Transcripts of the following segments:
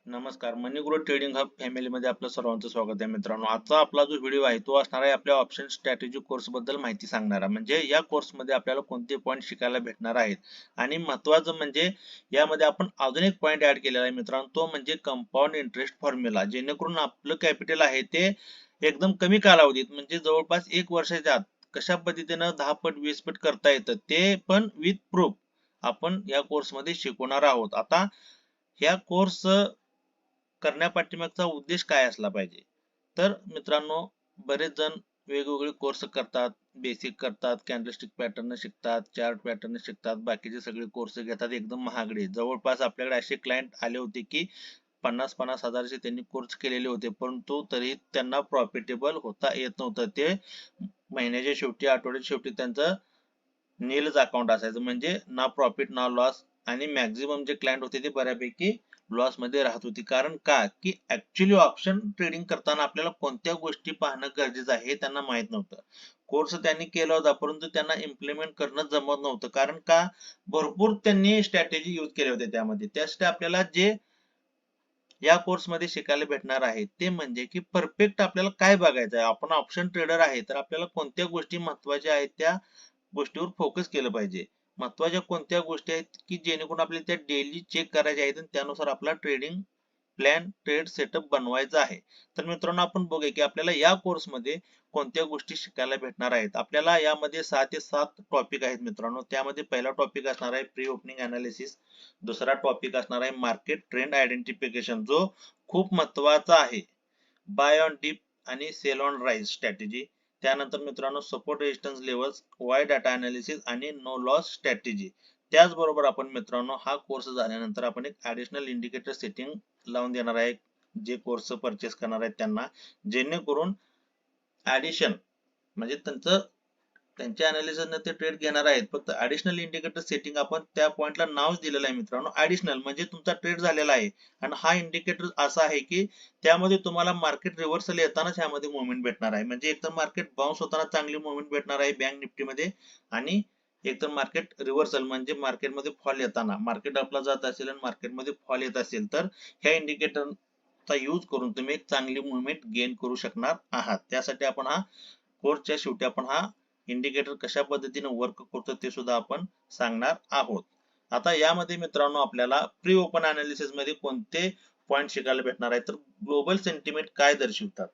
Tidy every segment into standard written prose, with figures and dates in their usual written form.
नमस्कार. मनी growth trading hub फॅमिलीमध्ये आपलं सर्वांचं स्वागत आहे मित्रांनो. आजचा आपला जो व्हिडिओ आहे तो असणार आहे आपल्या ऑप्शन स्ट्रॅटेजी कोर्स बद्दल माहिती सांगणारा. म्हणजे या कोर्समध्ये आपल्याला कोणते पॉईंट शिकायला भेटणार आहेत आणि महत्त्वाचं म्हणजे यामध्ये आपण अजून एक पॉईंट ऍड केलेला आहे मित्रांनो, तो म्हणजे कंपाऊंड इंटरेस्ट फॉर्म्युला. जेणेकरून आपलं कॅपिटल आहे ते एकदम कमी कालावधीत म्हणजे जवळपास 1 वर्षाच्या आत कशा पद्धतीनं 10 पट 20 पट करता येतं ते पण विथ प्रूफ आपण या कोर्समध्ये शिकवणार आहोत. आता ह्या कोर्स करण्यापाठीमागचा उद्देश काय असला पाहिजे? तर मित्रांनो, बरेच जण वेगवेगळे कोर्स करतात, बेसिक करतात, कॅन्डलस्टिक पॅटर्न शिकतात, चार्ट पॅटर्न शिकतात, बाकीचे सगळे कोर्स घेतात एकदम महागडे. जवळपास आपल्याकडे असे क्लायंट आले होते की 50-50 हजारचे त्यांनी कोर्स केलेले होते, परंतु तरी त्यांना प्रॉफिटेबल होता येत नव्हतं. ते महिन्याच्या शेवटी, आठवड्याच्या शेवटी त्यांचं नीलच अकाउंट असायचं, म्हणजे ना प्रॉफिट ना लॉस. आणि मॅक्झिमम जे क्लायंट होते ते बऱ्यापैकी लॉस मध्ये राहत होती. कारण का की ऍक्च्युली ऑप्शन ट्रेडिंग करताना आपल्याला कोणत्या गोष्टी पाहणं गरजेचं आहे हे त्यांना माहित नव्हतं. कोर्स त्यांनी केला होता परंतु त्यांना इम्प्लिमेंट करणं जमत नव्हतं. कारण का भरपूर त्यांनी स्ट्रॅटेजी यूज केले होते त्यामध्ये. त्यासाठी आपल्याला जे या कोर्स मध्ये शिकायला भेटणार आहे ते म्हणजे की परफेक्ट आपल्याला काय बघायचं आहे. आपण ऑप्शन ट्रेडर आहे तर आपल्याला कोणत्या गोष्टी महत्वाच्या आहेत त्या गोष्टीवर फोकस केलं पाहिजे. महत्वाच्या कोणत्या गोष्टी आहेत की जेणेकरून आपल्याला त्या डेली चेक करायच्या आहेत आणि त्यानुसार आपला ट्रेडिंग प्लॅन ट्रेड सेटअप बनवायचा आहे. तर मित्रांनो, आपण बघूया की आपल्याला या कोर्समध्ये कोणत्या गोष्टी शिकायला भेटणार आहेत. आपल्याला यामध्ये 6 ते 7 टॉपिक आहेत मित्रांनो. त्यामध्ये पहिला टॉपिक असणार आहे प्री ओपनिंग अनालिसिस. दुसरा टॉपिक असणार आहे मार्केट ट्रेंड आयडेंटिफिकेशन, जो खूप महत्वाचा आहे. बाय ऑन डिप आणि सेल ऑन राईज स्ट्रॅटेजी. त्यानंतर मित्रांनो support resistance levels, Y data analysis आणि नो लॉस स्ट्रॅटेजी. त्याचबरोबर आपण मित्रांनो हा कोर्स झाल्यानंतर आपण एक ऍडिशनल इंडिकेटर सेटिंग लावून देणार आहे जे कोर्स परचेस करणार आहेत त्यांना, जेणेकरून ऍडिशन म्हणजे त्यांच्या अनालिसिस ते ट्रेड घेणार आहेत. फक्त ऍडिशनल इंडिकेटर सेटिंग आपण त्या पॉइंटला नावच दिलेलं आहे मित्रांनो. ऍडिशनल म्हणजे तुमचा ट्रेड झालेला आहे आणि हा इंडिकेटर असा आहे की त्यामध्ये तुम्हाला मार्केट रिव्हर्सल येतानाच ह्यामध्ये मुवमेंट भेटणार आहे. म्हणजे एकतर मार्केट बाउन्स होताना चांगली मुवमेंट भेटणार आहे बँक निफ्टीमध्ये, आणि एकतर मार्केट रिव्हर्सल म्हणजे मार्केटमध्ये फॉल येताना, मार्केट आपला जात असेल आणि मार्केटमध्ये फॉल येत असेल तर ह्या इंडिकेटरचा यूज करून तुम्ही एक चांगली मुवमेंट गेन करू शकणार आहात. त्यासाठी आपण हा कोर्सच्या शेवटी आपण हा इंडिकेटर कशा पद्धतीने वर्क करतो ते सुद्धा आपण सांगणार आहोत. आता यामध्ये मित्रांनो आपल्याला प्री ओपन अनालिसिस मध्ये कोणते पॉइंट शिकायला भेटणार आहे, तर ग्लोबल सेंटिमेंट काय दर्शवतात,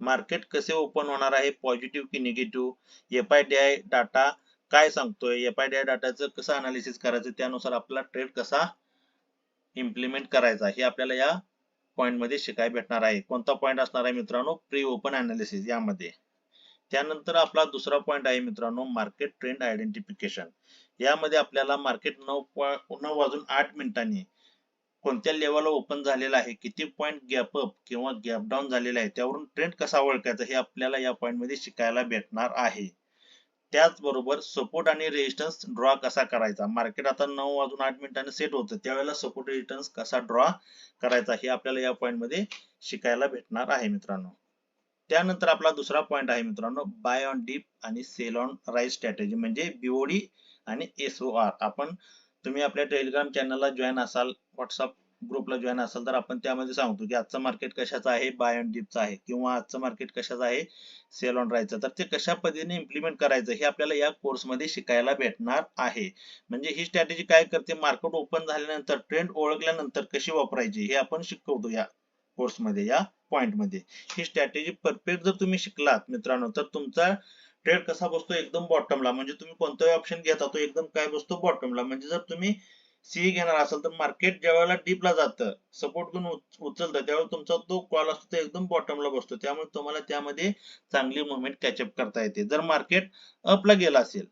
मार्केट कसे ओपन होणार आहे, पॉझिटिव्ह की निगेटिव्ह, एफआयडीआय डाटा काय सांगतोय, एफआयडीआय डाटाचं कसं अनालिसिस करायचं, त्यानुसार आपला ट्रेड कसा इम्प्लिमेंट करायचा हे आपल्याला या पॉइंट मध्ये शिकायला भेटणार आहे. कोणता पॉइंट असणार आहे मित्रांनो, प्री ओपन अनालिसिस यामध्ये. त्यानंतर आपला दुसरा पॉइंट आहे मित्रांनो मार्केट ट्रेंड आयडेंटिफिकेशन. यामध्ये आपल्याला मार्केट 9:08 कोणत्या लेवलला ओपन झालेला आहे, किती पॉइंट गॅप अप किंवा गॅप डाऊन झालेला आहे, त्यावरून ट्रेंड कसा ओळखायचा हे आपल्याला या पॉइंट मध्ये शिकायला भेटणार आहे. त्याचबरोबर सपोर्ट आणि रेजिस्टन्स ड्रॉ कसा करायचा. मार्केट आता 9:08 सेट होतं त्यावेळेला सपोर्ट रेजिस्टन्स कसा ड्रॉ करायचा हे आपल्याला या पॉइंट मध्ये शिकायला भेटणार आहे मित्रांनो. त्यानंतर आपला दुसरा पॉइंट आहे मित्रांनो बाय ऑन डीप आणि सेल ऑन राईज स्ट्रॅटेजी, म्हणजे बीओडी आणि एसओआर. तुम्ही आपल्या टेलिग्राम चॅनलला जॉईन असाल, व्हॉट्सअप ग्रुपला जॉईन असाल तर आपण त्यामध्ये सांगतो की आजचं मार्केट कशाचं आहे, बाय ऑन डीपचं आहे, किंवा आजचं मार्केट कशाचं आहे, सेल ऑन राईजचं. तर ते कशा पद्धतीने इम्प्लिमेंट करायचं हे आपल्याला या कोर्समध्ये शिकायला भेटणार आहे. म्हणजे ही स्ट्रॅटेजी काय करते, मार्केट ओपन झाल्यानंतर ट्रेंड ओळखल्यानंतर कशी वापरायची हे आपण शिकवतो या कोर्समध्ये, या पॉइंट मध्ये. ही स्ट्रॅटेजी परफेक्ट जर तुम्ही शिकलात मित्रांनो तर तुमचा ट्रेड कसा बसतो एकदम बॉटमला, म्हणजे तुम्ही कोणताही ऑप्शन घेता तो एकदम काय बसतो बॉटमला. म्हणजे जर तुम्ही सी घेणार असाल तर मार्केट ज्या वेळेला डीपला जातं, सपोर्ट घेऊन उचलतं, त्यावेळेला तुमचा तो कॉल असतो तो एकदम बॉटमला बसतो. त्यामुळे तुम्हाला त्यामध्ये चांगली मुवमेंट कॅचअप करता येते. जर मार्केट अपला गेला असेल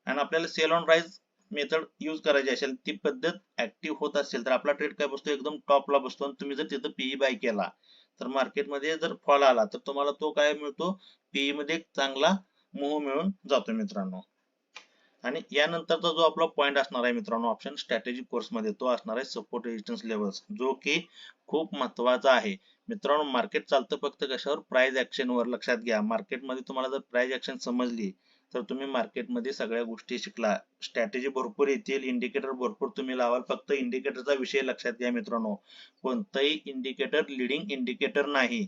आणि आपल्याला sell on rise method use करायची असेल, ती पद्धत ऍक्टिव्ह होत असेल तर आपला ट्रेड काय बसतो एकदम टॉपला बसतो. आणि तुम्ही जर तिथं पीई बाय केला तर मार्केटमध्ये जर फॉल आला तर तुम्हाला तो काय मिळतो, पीई मध्ये एक चांगला मूव्ह मिळून जातो मित्रांनो. आणि यानंतरचा जो आपला पॉइंट असणार आहे मित्रांनो ऑप्शन स्ट्रॅटेजी कोर्स मध्ये, तो असणार आहे सपोर्ट रेजिस्टन्स लेवल्स, जो की खूप महत्वाचा आहे मित्रांनो. मार्केट चालतं फक्त कशावर, प्राइस ऍक्शन वर. लक्षात घ्या, मार्केटमध्ये तुम्हाला जर प्राइस ऍक्शन समजली तर तुम्ही मार्केटमध्ये सगळ्या गोष्टी शिकला. स्ट्रॅटेजी भरपूर येतील, इंडिकेटर भरपूर तुम्ही लावाल. फक्त इंडिकेटरचा विषय लक्षात घ्या मित्रांनो, कोणताही इंडिकेटर लिडिंग इंडिकेटर नाही.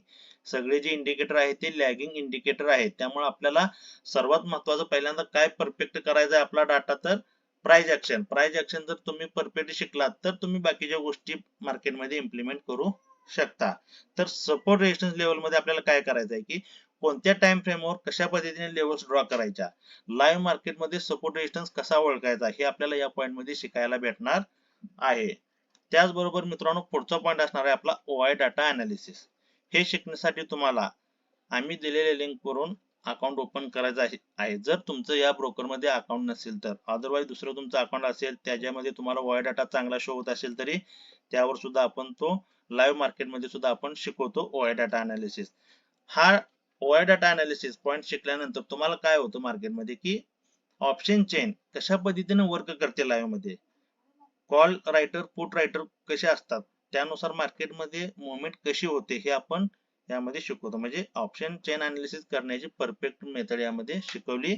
सगळे जे इंडिकेटर आहेत ते लॅगिंग इंडिकेटर आहेत. त्यामुळे आपल्याला सर्वात महत्वाचं पहिल्यांदा काय परफेक्ट करायचं आहे आपला डाटा, तर प्राइस ऍक्शन. प्राइस ऍक्शन जर तुम्ही परफेक्ट शिकलात तर तुम्ही बाकीच्या गोष्टी मार्केटमध्ये इम्प्लिमेंट करू शकता. तर सपोर्ट रेजिस्टन्स लेवल मध्ये आपल्याला काय करायचं आहे की कोणत्या टाइम फ्रेमवर कशा पद्धतीने लेवल्स ड्रॉ करायच्या, लाईव्ह मार्केटमध्ये सपोर्ट रेजिस्टन्स कसा ओळखायचा हे आपल्याला या पॉइंट मध्ये शिकायला भेटणार आहे. त्याचबरोबर मित्रांनो पुढचा पॉइंट असणार आहे आपला ओआय डाटा अनालिसिस. हे शिकण्यासाठी तुम्हाला आम्ही दिलेल्या लिंक वरून अकाउंट ओपन करायचं आहे. जर तुमचं या ब्रोकर मध्ये अकाउंट नसेल तर, अदरवाईज दुसरं तुमचं अकाउंट असेल त्याच्यामध्ये तुम्हाला ओआय डाटा चांगला शो होत असेल तरी त्यावर सुद्धा आपण तो लाईव्ह मार्केट मध्ये सुद्धा आपण शिकवतो ओआय डाटा अनालिसिस. हा ओआय डाटा अनालिसिस पॉइंट शिकल्यानंतर तुम्हाला काय होतं मार्केटमध्ये की ऑप्शन चेन कशा पद्धतीने वर्क करते लाईव्ह मध्ये, कॉल रायटर पुट रायटर कसे असतात, त्यानुसार मार्केटमध्ये मुवमेंट कशी होते हे आपण यामध्ये शिकवतो. म्हणजे ऑप्शन चेन अनालिसिस करण्याची परफेक्ट मेथड यामध्ये शिकवली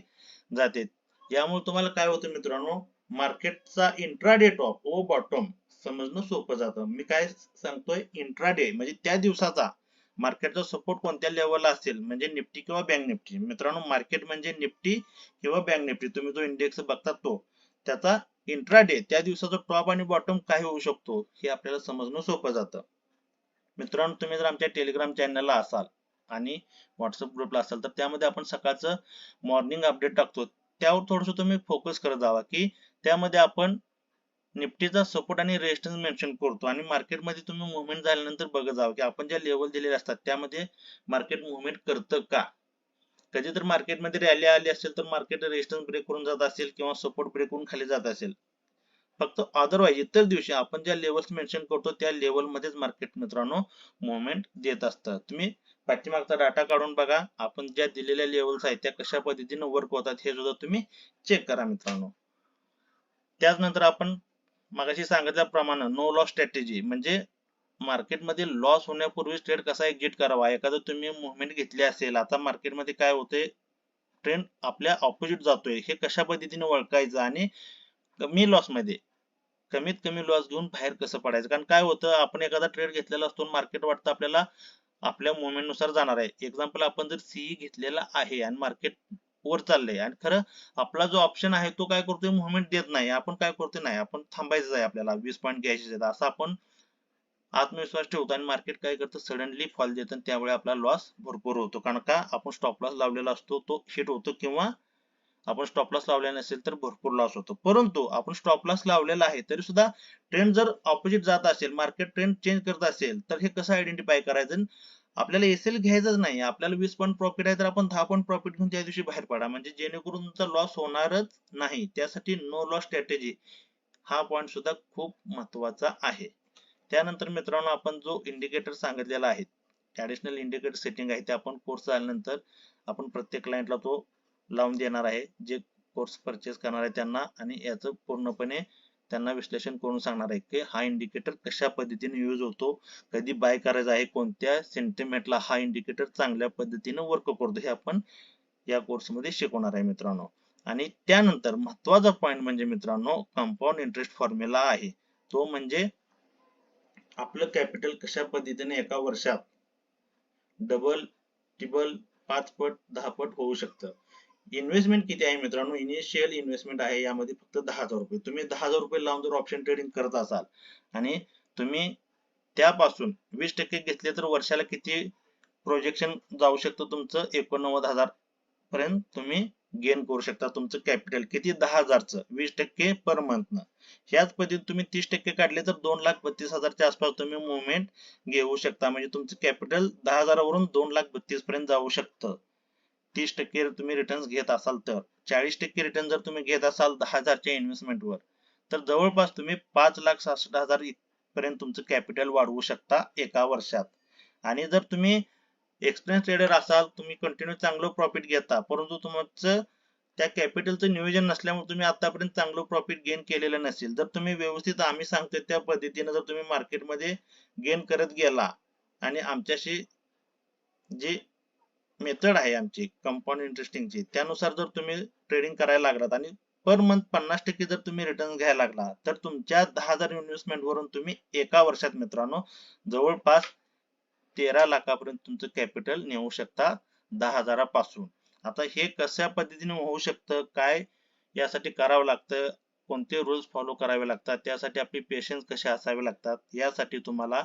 जाते. यामुळे तुम्हाला काय होतं मित्रांनो, मार्केटचा इंट्राडे टॉप व बॉटम समजणं सोपं जातं. मी काय सांगतोय, इंट्राडे म्हणजे त्या दिवसाचा मार्केटचा सपोर्ट कोणत्या लेवलला असेल, म्हणजे निफ्टी किंवा बँक निफ्टी. मित्रांनो मार्केट म्हणजे निफ्टी किंवा बँक निफ्टी, तुम्ही जो इंडेक्स बघता तो, त्याचा इंट्राडे त्या दिवसाचा टॉप आणि बॉटम काय होऊ शकतो हे आपल्याला समजणं सोपं जातं. मित्रांनो तुम्ही जर आमच्या टेलिग्राम चॅनलला असाल आणि व्हॉट्सअप ग्रुपला असाल तर त्यामध्ये आपण सकाळचं मॉर्निंग अपडेट टाकतो. त्यावर थोडंसं तुम्ही फोकस करत जावा की त्यामध्ये आपण निफ्टीचा सपोर्ट आणि रेजिस्टन्स मेन्शन करतो आणि मार्केटमध्ये तुम्ही मुवमेंट झाल्यानंतर बघत जावा की आपण ज्या लेवल दिलेले असतात त्यामध्ये मार्केट मुवमेंट करतं का. कधी तर मार्केटमध्ये रॅली आली असेल तर मार्केट रेजिस्टन्स ब्रेक करून जात असेल किंवा सपोर्ट ब्रेक करून खाली जात असेल. फक्त अदरवाईज इतर दिवशी आपण ज्या लेवल्स मेन्शन करतो त्या लेवल मध्येच मार्केट मित्रांनो मुवमेंट देत असतं. तुम्ही पाठीमागचा डाटा काढून बघा, आपण ज्या दिलेल्या लेवल्स आहेत त्या कशा पद्धतीने वर्क होतात हे सुद्धा तुम्ही चेक करा मित्रांनो. त्यानंतर आपण मगाशी सांगितल्याप्रमाणे नो लॉस स्ट्रॅटेजी म्हणजे मार्केटमध्ये लॉस होण्यापूर्वी ट्रेड कसा एक्झिट करावा. एखादं तुम्ही मुवमेंट घेतली असेल, आता मार्केटमध्ये काय होते, ट्रेंड आपल्या ऑपोजिट जातोय, हे कशा पद्धतीने ओळखायचं आणि कमी लॉस मध्ये कमीत कमी लॉस घेऊन बाहेर कसं पडायचं. कारण काय होतं, आपण एखादा ट्रेड घेतलेला असतो, मार्केट वाटतं आपल्याला आपल्या मुवमेंट नुसार जाणार आहे. एक्झाम्पल आपण जर सीई घेतलेला आहे आणि मार्केट वर चाललंय आणि खरं आपला जो ऑप्शन आहे तो काय करतोय, मुवमेंट देत नाही. आपण काय करतोय, नाही आपण थांबायचं आहे, आपल्याला 20 पॉईंट घ्यायचे आहेत असं आपण आत्मविश्वास ठेवतो आणि मार्केट काय करतं, सडनली फॉल देतं आणि त्यामुळे आपला लॉस भरपूर होतो. कारण का आपण स्टॉप लॉस लावलेला असतो तो हिट होतो किंवा आपण स्टॉप लॉस लावलेला नसेल तर भरपूर लॉस होतो. परंतु आपण स्टॉप लॉस लावलेला आहे तरी सुद्धा ट्रेंड जर ऑपोजिट जात असेल, मार्केट ट्रेंड चेंज करत असेल तर हे कसं आयडेंटिफाय करायचं. आपल्याला एसएल घ्यायचंच नाही, आपल्याला 20 पॉईंट प्रॉफिट आहे तर आपण 10 पॉईंट प्रॉफिट घेऊन त्या दिवशी बाहेर पडा, म्हणजे जेणेकरून तुमचा लॉस होणारच नाही. त्यासाठी नो लॉस स्ट्रॅटेजी हा पॉइंट सुद्धा खूप महत्वाचा आहे. त्यानंतर मित्रांनो आपण जो इंडिकेटर सांगितलेला आहे, ऍडिशनल इंडिकेटर सेटिंग आहे, ते आपण कोर्स झाल्यानंतर आपण प्रत्येक क्लायंटला तो लावून देणार आहे, जे कोर्स परचेस करणार आहे त्यांना, आणि याचं पूर्णपणे त्यांना विश्लेषण करून सांगणार आहे की हा इंडिकेटर कशा पद्धतीने यूज होतो, कधी बाय करायचा आहे, कोणत्या सेंटिमेंटला हा इंडिकेटर चांगल्या पद्धतीने वर्क करतो, हे आपण या कोर्स मध्ये शिकवणार आहे मित्रांनो. आणि त्यानंतर महत्वाचा पॉइंट म्हणजे मित्रांनो कंपाऊंड इंटरेस्ट फॉर्म्युला आहे. तो म्हणजे आपलं कॅपिटल कशा पद्धतीने एका वर्षात डबल टिबल 5 पट 10 पट होऊ शकतं. इन्व्हेस्टमेंट किती आहे मित्रांनो, इनिशियल इन्व्हेस्टमेंट आहे यामध्ये फक्त 10,000 रुपये. तुम्ही 10,000 रुपये लावून जर ऑप्शन ट्रेडिंग करत असाल आणि तुम्ही त्यापासून 20% घेतले तर वर्षाला किती प्रोजेक्शन जाऊ शकतं तुमचं, 89,000 पर्यंत तुम्ही गेन करू शकता. तुमचं कॅपिटल किती, 10,000चं 20% पर मंथ. ह्याच पद्धतीने तुम्ही 30% काढले तर 2,32,000च्या आसपास तुम्ही मुवमेंट घेऊ शकता. म्हणजे तुमचं कॅपिटल 10,000 वरून 2,32,000 पर्यंत जाऊ शकतं. 30% तुम्ही रिटर्न घेत असाल तर. 40% रिटर्न जर तुम्ही घेत असाल 10,000च्या इन्व्हेस्टमेंटवर तर जवळपास तुम्ही 5,66,000 पर्यंत तुमचं कॅपिटल वाढवू शकता एका वर्षात. आणि जर तुम्ही एक्सपिरियन्स ट्रेडर असाल, तुम्ही कंटिन्यू चांगलं प्रॉफिट घेता, परंतु तुमचं त्या कॅपिटलचं नियोजन नसल्यामुळे तुम्ही आतापर्यंत चांगलं प्रॉफिट गेन केलेलं नसेल, जर तुम्ही व्यवस्थित आम्ही सांगतोय त्या पद्धतीने जर तुम्ही मार्केटमध्ये गेन करत गेला आणि आमच्याशी जी मेथड आहे आमची कंपाऊंड इंटरेस्टिंगची त्यानुसार जर तुम्ही ट्रेडिंग करायला लागलात आणि पर मंथ 50% जर तुम्ही रिटर्न घ्यायला लागला तर तुमच्या 10,000 इन्व्हेस्टमेंट वरून तुम्ही एका वर्षात मित्रांनो जवळपास 13 लाखापर्यंत तुमचं कॅपिटल नेऊ शकता 10,000 पासून. आता हे कशा पद्धतीने होऊ शकतं, काय यासाठी करावं लागतं, कोणते रूल्स फॉलो करावे लागतात, त्यासाठी आपली पेशन्स कसे असावे लागतात, यासाठी तुम्हाला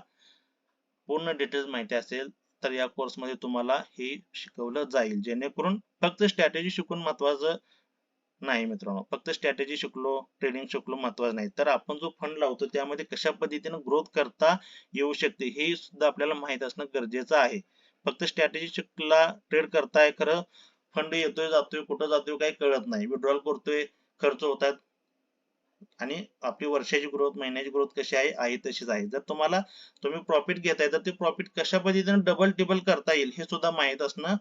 पूर्ण डिटेल्स माहिती असेल तर या कोर्स मध्ये तुम्हाला हे शिकवलं जाईल. जेणेकरून फक्त स्ट्रॅटेजी शिकून महत्वाचं नाही मित्रांनो, फक्त स्ट्रॅटेजी शिकलो, ट्रेडिंग शिकलो महत्वाचं नाही, तर आपण जो फंड लावतो त्यामध्ये कशा पद्धतीने ग्रोथ करता येऊ शकते हे सुद्धा आपल्याला माहित असणं गरजेचं आहे. फक्त स्ट्रॅटेजी शिकला, ट्रेड करताय, खरं फंड येतोय जातोय कुठं जातोय काही कळत नाही, विड्रॉल करतोय, खर्च होतात आणि आपली वर्षाची ग्रोथ महिन्याची ग्रोथ कशी आहे तशीच आहे. जर तुम्ही प्रॉफिट घेताय तर ते प्रॉफिट कशा पद्धतीने डबल टिबल करता येईल हे सुद्धा माहित असणं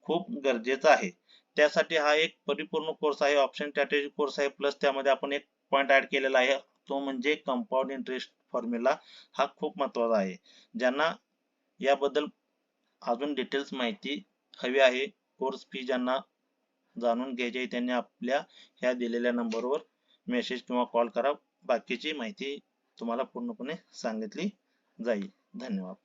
खूप गरजेचं आहे. त्यासाठी हा एक परिपूर्ण कोर्स आहे, ऑप्शन स्ट्रॅटेजी कोर्स आहे. प्लस त्यामध्ये आपण एक पॉइंट ऍड केलेला आहे, तो म्हणजे कंपाऊंड इंटरेस्ट फॉर्म्युला. हा खूप महत्वाचा आहे. ज्यांना याबद्दल अजून डिटेल्स माहिती हवी आहे, कोर्स फी ज्यांना जाणून घ्यायची आहे, त्यांनी आपल्या ह्या दिलेल्या नंबरवर मेसेज किंवा कॉल करा. बाकीची माहिती तुम्हाला पूर्णपणे सांगितली जाईल. धन्यवाद.